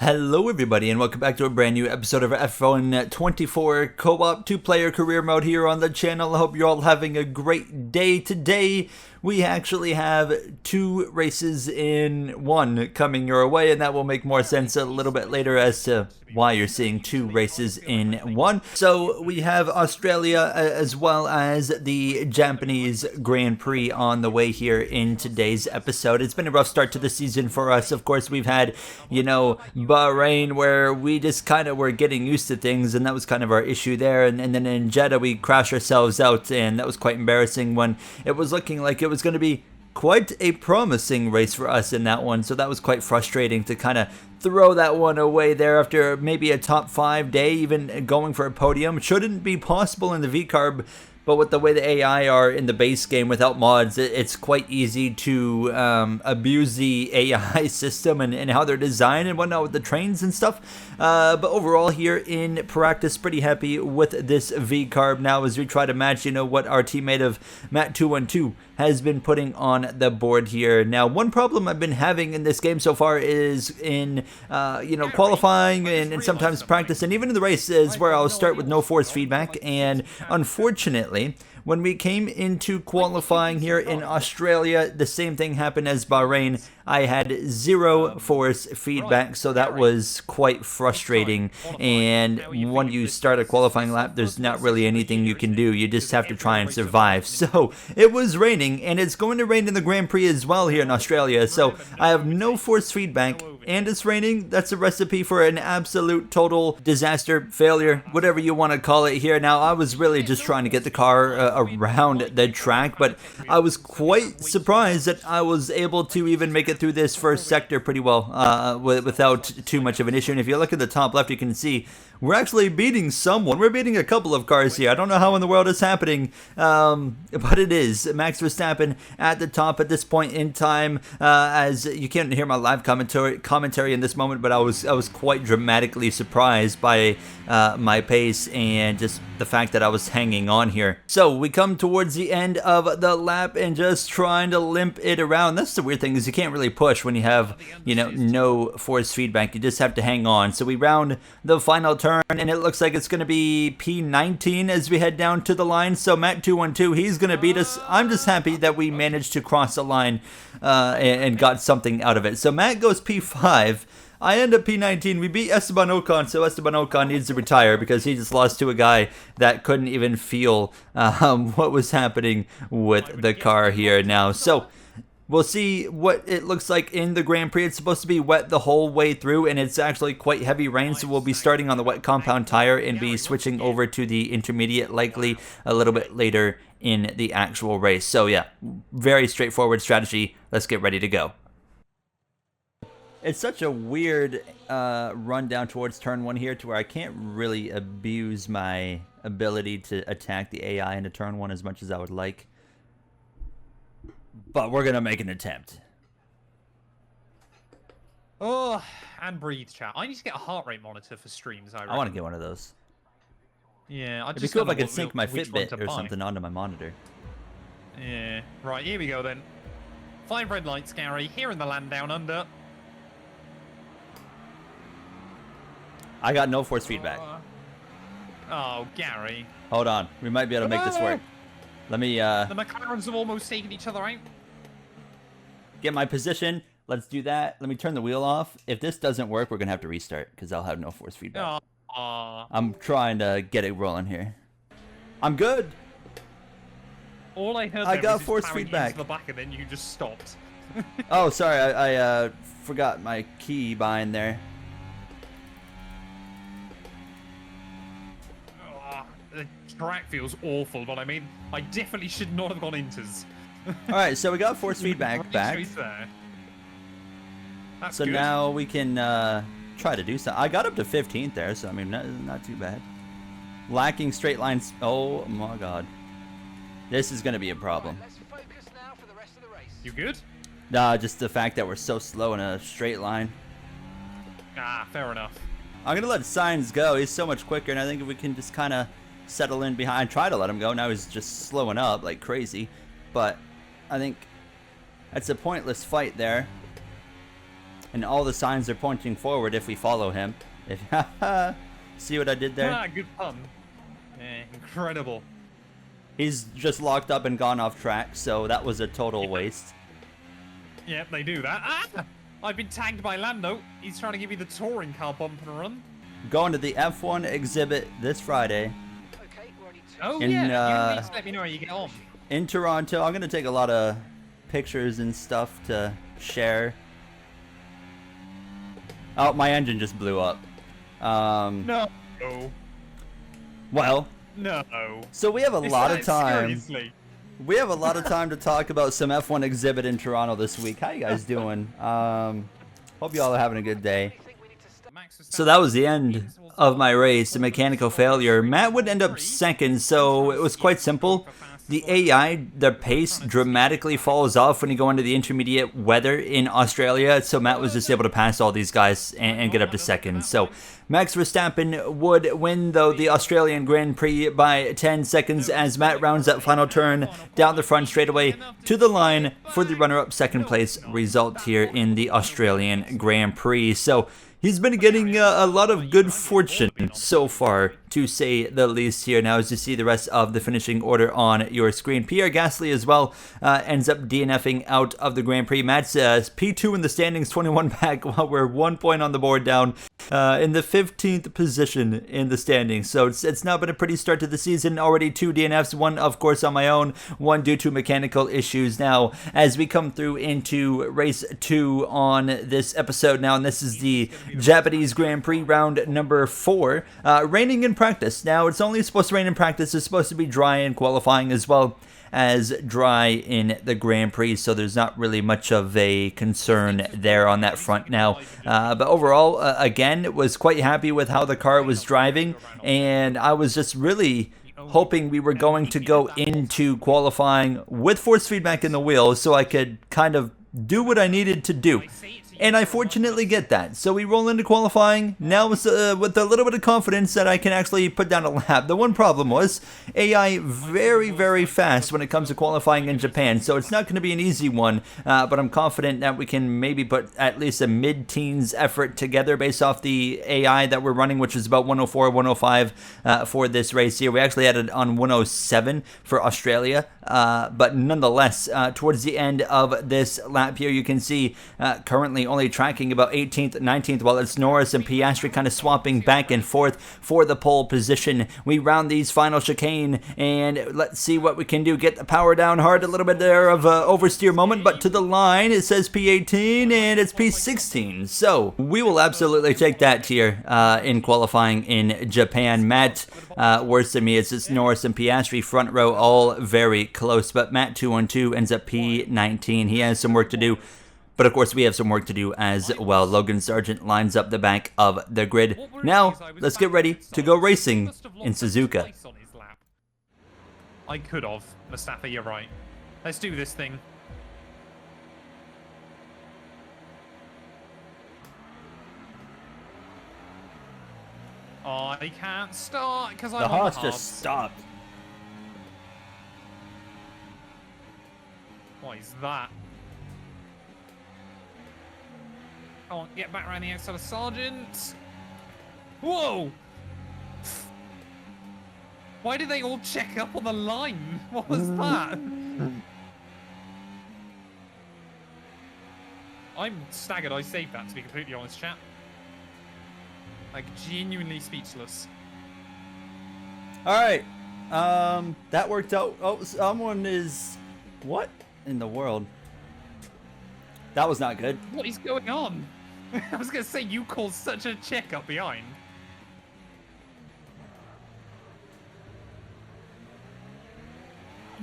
Hello everybody and welcome back to a brand new episode of F1 24 Co-op 2-player career mode here on the channel. I hope you're all having a great day. Today we actually have two races in one coming your way, and that will make more sense a little bit later as to why you're seeing two races in one. So we have Australia as well as the Japanese Grand Prix on the way here in today's episode. It's been a rough start to the season for us. Of course, we've had, Bahrain, where we just kind of were getting used to things, and that was kind of our issue there. And then in Jeddah, we crashed ourselves out, and that was quite embarrassing when it was looking like it was going to be quite a promising race for us in that one. So that was quite frustrating to kind of throw that one away there after maybe a top 5 day, even going for a podium. Shouldn't be possible in the V-Carb, but with the way the AI are in the base game without mods, it's quite easy to abuse the AI system and how they're designed and whatnot with the trains and stuff. But overall here in practice, pretty happy with this V-Carb now as we try to match, what our teammate of Matt212 has been putting on the board here. Now, one problem I've been having in this game so far is in, qualifying and sometimes practice, and even in the race is where I'll start with no force feedback. And unfortunately, when we came into qualifying here in Australia, the same thing happened as Bahrain. I had zero force feedback, so that was quite frustrating. And when you start a qualifying lap, there's not really anything you can do. You just have to try and survive. So it was raining, and it's going to rain in the Grand Prix as well here in Australia. So I have no force feedback, and it's raining. That's a recipe for an absolute total disaster, failure, whatever you want to call it here. Now, I was really just trying to get the car around the track, but I was quite surprised that I was able to even make it through this first sector pretty well without too much of an issue. And if you look at the top left, you can see we're actually beating someone. We're beating a couple of cars here. I don't know how in the world it's happening, but it is. Max Verstappen at the top at this point in time. As you can't hear my live commentary in this moment, but I was quite dramatically surprised by my pace and just the fact that I was hanging on here. So we come towards the end of the lap and just trying to limp it around. That's the weird thing, is you can't really push when you have, no force feedback. You just have to hang on. So we round the final turn, and it looks like it's going to be P19 as we head down to the line. So Matt212, he's going to beat us. I'm just happy that we managed to cross the line and got something out of it. So Matt goes P5. I end up P19. We beat Esteban Ocon, so Esteban Ocon needs to retire because he just lost to a guy that couldn't even feel what was happening with the car here now. So we'll see what it looks like in the Grand Prix. It's supposed to be wet the whole way through, and it's actually quite heavy rain, so we'll be starting on the wet compound tire and be switching over to the intermediate likely a little bit later in the actual race. So yeah, very straightforward strategy. Let's get ready to go. It's such a weird run down towards turn 1 here to where I can't really abuse my ability to attack the AI into turn 1 as much as I would like. But we're going to make an attempt. Oh, and breathe, chat. I need to get a heart rate monitor for streams, I want to get one of those. Yeah, It'd be cool if I could sync my Fitbit or something onto my monitor. Yeah, right, here we go then. 5 red lights, Gary, here in the land down under. I got no force feedback. Oh, Gary. Hold on. We might be able to make this work. Let me, The McLarens have almost taken each other out. Get my position. Let's do that. Let me turn the wheel off. If this doesn't work, we're going to have to restart because I'll have no force feedback. I'm trying to get it rolling here. I'm good. All I heard I there got was force plowing feedback. into the back and then you just stopped. Oh, sorry. I forgot my key behind there. The track feels awful, but I mean, I definitely should not have gone inters. Alright, so we got force feedback back. That's so good. now we can try to do something. I got up to 15th there, so I mean, not too bad. Lacking straight lines. Oh my god. This is going to be a problem. You good? Nah, just the fact that we're so slow in a straight line. Ah, fair enough. I'm going to let Sainz go. He's so much quicker, and I think if we can just kind of settle in behind, try to let him go. Now he's just slowing up like crazy. But I think that's a pointless fight there. and all the signs are pointing forward if we follow him. If see what I did there? Ah, good pun. Yeah, incredible. He's just locked up and gone off track, so that was a total waste. Yep, they do that. Ah! I've been tagged by Lando. He's trying to give me the touring car bump and run. Going to the F1 exhibit this Friday. Oh, in, yeah. You need to let me know how you get on. In Toronto. I'm going to take a lot of pictures and stuff to share. Oh, my engine just blew up. No. Well. No. So we have a lot of time. Seriously? We have a lot of time to talk about some F1 exhibit in Toronto this week. How you guys doing? Hope you all are having a good day. So that was the end of my race, a mechanical failure. Matt would end up second, so it was quite simple. The AI, their pace dramatically falls off when you go into the intermediate weather in Australia, so Matt was just able to pass all these guys and get up to second. So Max Verstappen would win, though, the Australian Grand Prix by 10 seconds as Matt rounds that final turn down the front straightaway to the line for the runner-up second place result here in the Australian Grand Prix. So he's been getting a lot of good fortune so far, to say the least here. Now, as you see the rest of the finishing order on your screen, Pierre Gasly as well ends up DNFing out of the Grand Prix. Matt's P2 in the standings, 21 back, while we're 1 point on the board down in the 15th position in the standings. So it's now been a pretty start to the season. Already 2 DNFs, one of course on my own, one due to mechanical issues. Now, as we come through into race 2 on this episode now, and this is the Japanese Grand Prix round number 4, raining in practice. Now, it's only supposed to rain in practice. It's supposed to be dry in qualifying as well as dry in the Grand Prix, so there's not really much of a concern there on that front now. But overall, again, was quite happy with how the car was driving, and I was just really hoping we were going to go into qualifying with force feedback in the wheels so I could kind of do what I needed to do. And I fortunately get that. So we roll into qualifying now with a little bit of confidence that I can actually put down a lap. The one problem was AI very, very fast when it comes to qualifying in Japan. So it's not going to be an easy one, but I'm confident that we can maybe put at least a mid-teens effort together based off the AI that we're running, which is about 104, 105 for this race here. We actually had it on 107 for Australia, but nonetheless, towards the end of this lap here, you can see currently only tracking about 18th, 19th, while it's Norris and Piastri kind of swapping back and forth for the pole position. We round these final chicane, and let's see what we can do. Get the power down hard, a little bit there of oversteer moment, but to the line, it says P18, and it's P16. So we will absolutely take that here in qualifying in Japan. Matt, worse than me, it's Norris and Piastri front row, all very close, but Matt 212 ends up P19. He has some work to do. But of course, we have some work to do as well. Logan Sargent lines up the back of the grid. Now, let's get ready to go racing in Suzuka. I could have. Mustafa, you're right. Let's do this thing. Oh, I can't start because I'm the on the Haas hubs. just stopped. What is that? Come on, get back around the outside of Sargent. Whoa! Why did they all check up on the line? What was that? I'm staggered I saved that, to be completely honest, chat. Like, genuinely speechless. Alright. That worked out. Oh, someone is... What in the world? That was not good. What is going on? I was going to say, you caused such a check up behind.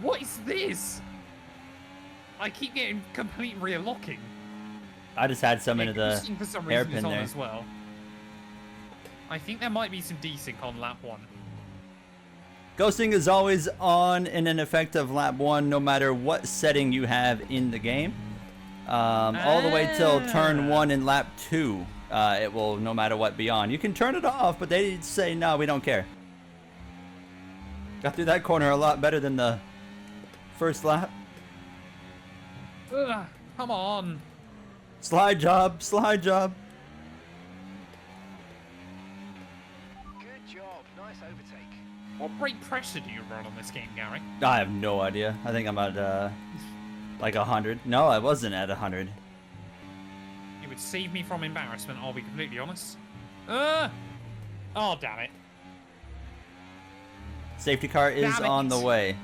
What is this? I keep getting complete rear locking. I just had some into the for some reason hairpin is on there. as well. I think there might be some desync on lap 1. Ghosting is always on in an effective lap 1, no matter what setting you have in the game. All the way till turn 1 in lap 2, it will no matter what be on. You can turn it off, but they say no, we don't care. Got through that corner a lot better than the first lap. Ugh, come on. Slide job, slide job. Good job. Nice overtake. What brake pressure do you run on this game, Gary? I have no idea. I think I'm at like 100. No, I wasn't at 100. It would save me from embarrassment, I'll be completely honest. Oh, damn it. Safety car is Damn it. on the way.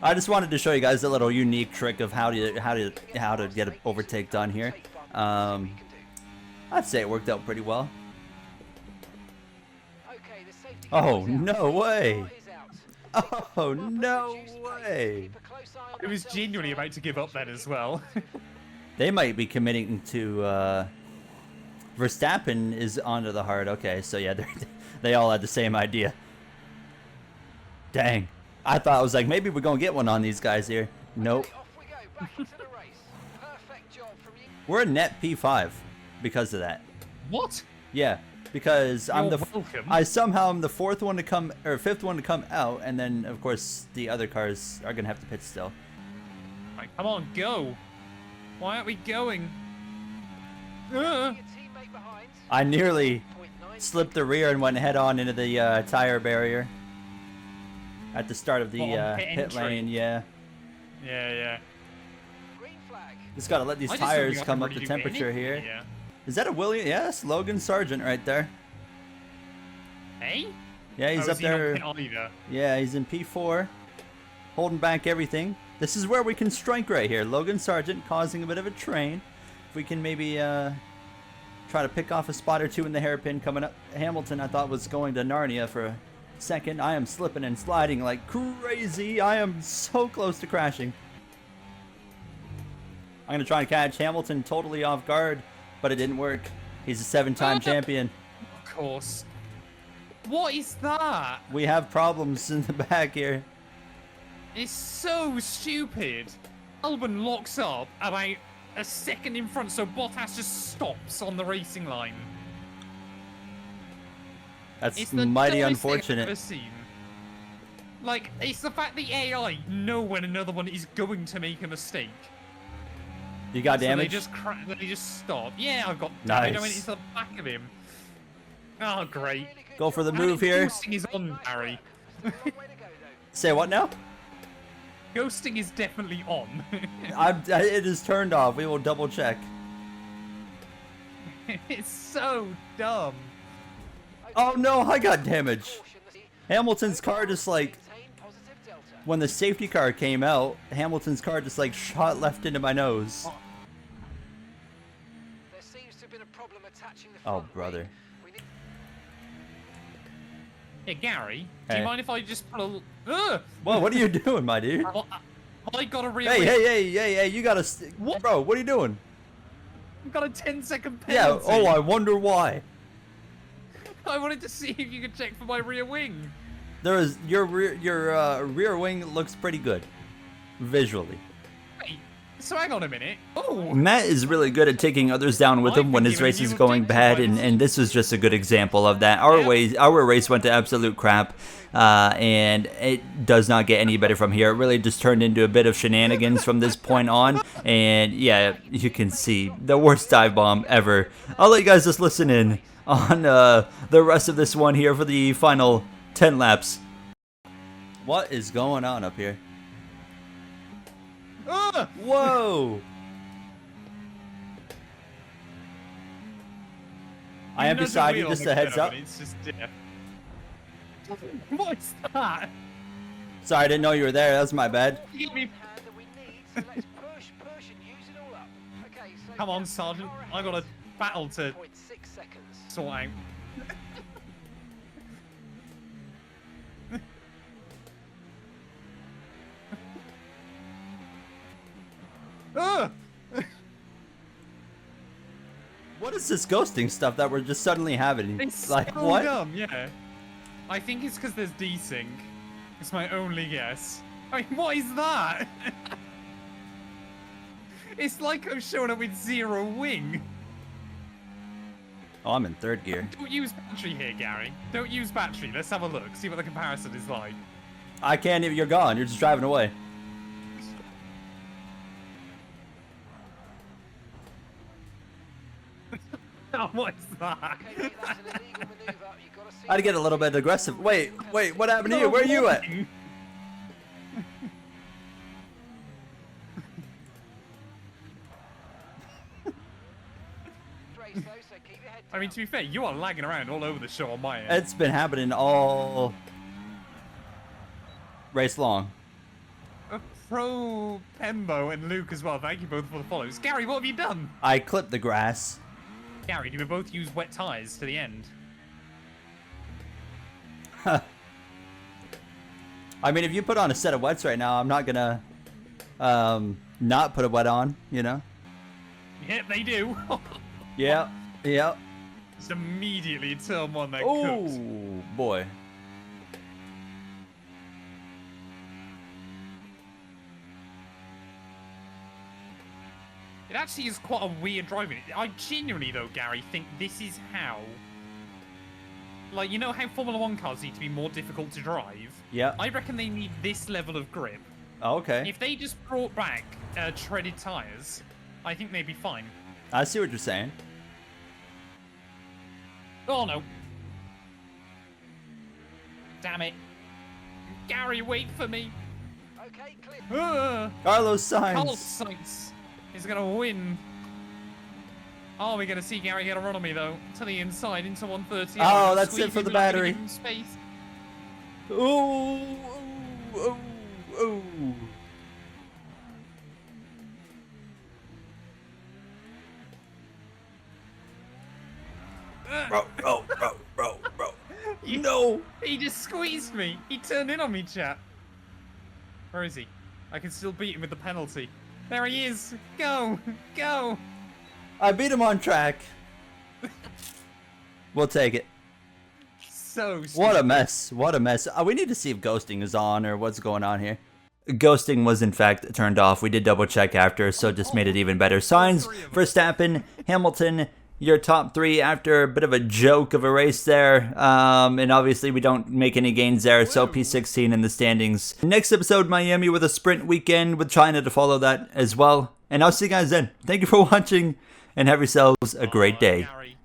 I just wanted to show you guys a little unique trick of how to get an overtake done here. I'd say it worked out pretty well. Okay, the safety Oh, car is out. no way. Safety car is out. Oh, no way. Keep a close eye on I was that genuinely delta. about to give up then as well. They might be committing to Verstappen is onto the hard. Okay, so yeah, they all had the same idea. Dang. I thought I was like, maybe we're going to get one on these guys here. Nope. Okay, off we go. Back into the race. Perfect job from you. We're a net P5 because of that. What? Yeah, because I'm You're the welcome. I somehow am the fourth one to come or fifth one to come out, and then of course the other cars are gonna have to pit still. Right, come on, go. Why aren't we going? Your teammate behind. I nearly 0.9 slipped the rear and went head on into the tire barrier at the start of the What, on pit pit entry? lane. Yeah, Yeah. green flag. just gotta let these I just don't tires think I come can up to really do temperature anything here. Is that a William? Yes, Logan Sargent right there. Hey? Yeah, he's Oh, up is he not there. pit either? Yeah, he's in P4, holding back everything. This is where we can strike right here. Logan Sargent causing a bit of a train. If we can maybe try to pick off a spot or two in the hairpin coming up. Hamilton, I thought, was going to Narnia for a second. I am slipping and sliding like crazy. I am so close to crashing. I'm going to try and catch Hamilton totally off guard, but it didn't work. He's a 7-time champion. Of course. What is that? We have problems in the back here. It's so stupid. Albon locks up about a second in front, so Bottas just stops on the racing line. That's It's the mighty dumbest thing I've unfortunate. ever seen. Like, it's the fact the AI know when another one is going to make a mistake. You got So damage? they just stop. Yeah, I've got Nice. damage. I went into the back of him. Oh, great. Go for the And move here. Ghosting is on, Harry. Way to go, though. Say what now? Ghosting is definitely on. It is turned off. We will double check. It's so dumb. Oh no, I got damage. Caution, Hamilton's car just like, maintain positive delta. when the safety car came out, Hamilton's car just like shot left into my nose. There seems to have been a problem attaching the Oh, front brother. wing. We need Yeah, Gary, do Hey. you mind if I just put a... Ugh! Whoa, what are you doing, my dude? I got a real... Hey, you gotta... What? Bro, what are you doing? I've got a 10-second Yeah, penalty. oh, I wonder why. I wanted to see if you could check for my rear wing. There is... Your rear wing looks pretty good. Visually. Wait, so hang on a minute. Oh, Matt is really good at taking others down with him when his race is going bad, and this was just a good example of that. Our race went to absolute crap, and it does not get any better from here. It really just turned into a bit of shenanigans from this point on, and yeah, you can see the worst dive bomb ever. I'll let you guys just listen in on the rest of this one here for the final 10 laps. What is going on up here? ugh! Whoa! I am Another beside you, wheel on just the a heads curb up. and It's just What is that? Sorry, I didn't know you were there. That's my bad. Give me... hand that we need, so let's push and use it all up. Okay, so Come on, Sergeant. I got a battle to 0.6 seconds. sort out. Ugh! What is this ghosting stuff that we're just suddenly having? It's Like, so what? dumb, yeah. I think it's because there's desync. It's my only guess. I mean, what is that? It's like I'm showing up with zero wing. Oh, I'm in third gear. Don't use battery here, Gary. Don't use battery. Let's have a look. See what the comparison is like. I can't even. You're gone. You're just driving away. Oh, what's that? Okay, mate, that's an illegal maneuver. You've got to see. I'd get a little bit aggressive. Wait, what happened to you? Where are you at? Race though, so keep your head I mean, down. to be fair, you are lagging around all over the show on my end. It's been happening all race long. Pro Pembo and Luke as well. Thank you both for the follows. Gary, what have you done? I clipped the grass. Gary, do we both use wet tires to the end? I mean, if you put on a set of wets right now, I'm not gonna not put a wet on, you know? Yep, they do. Yeah, yeah. Just immediately turn one that Oh, cooks. boy. It actually is quite a weird driving. I genuinely, though, Gary, think this is how... Like, you know how Formula 1 cars need to be more difficult to drive? Yeah. I reckon they need this level of grip. Oh, okay. If they just brought back treaded tires, I think they'd be fine. I see what you're saying. Oh, no. Damn it. Gary, wait for me. Okay, clear. Carlos Carlos Sainz. Sainz is going to win. Oh, we're going to see Gary get a run on me, though. To the inside, into 130. Oh, that's it for the battery. Space. Ooh, ooh, ooh. Bro. No. He just squeezed me. He turned in on me, chat. Where is he? I can still beat him with the penalty. There he is. Go. Go. I beat him on track. We'll take it. So stupid. What a mess. What a mess. We need to see if ghosting is on or what's going on here. Ghosting was in fact turned off. We did double check after, so just made it even better. Signs, Verstappen, Hamilton, your top three after a bit of a joke of a race there. And obviously we don't make any gains there, so P16 in the standings. Next episode, Miami with a sprint weekend with China to follow that as well. And I'll see you guys then. Thank you for watching and have yourselves a great day. Gary.